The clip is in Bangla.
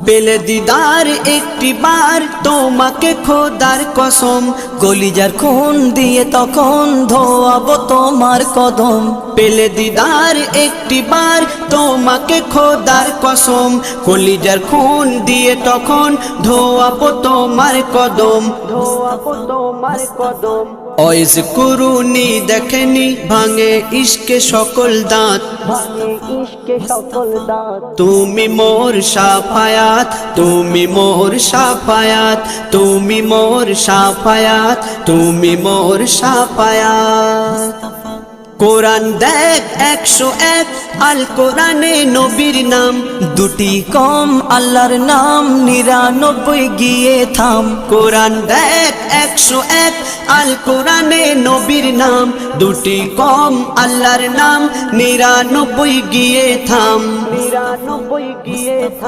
পেলে দিদার একটি বার তোমাকে খোদার কসম, কলিজার খুন দিয়ে তখন ধোয়াবো তোমার কদম। পেলে দিদার একটি বার তোমাকে খোদার কসম, কলিজার খুন দিয়ে তখন ধোয়াবো তোমার কদম, ধোয়াবো তোমার কদম। ওয়াইজ কুরুনি দেখেনি ভাঙে ইশকে সকল দাঁত, তুমি মোর শাফায়াত, তুমি মোর শাফায়াত, তুমি মোর শাফায়াত, তুমি মোর শাফায়াত। কোরআন দেখ 101 আল কোরআনে নবীর নাম, দুটি কম আল্লাহর নাম 99 গিয়ে থাম। কোরআন দেখ 101 আল কোরআনে নবীর নাম, দুটি কম আল্লাহর নাম 99 গিয়ে থাম, 99 গিয়ে থাম।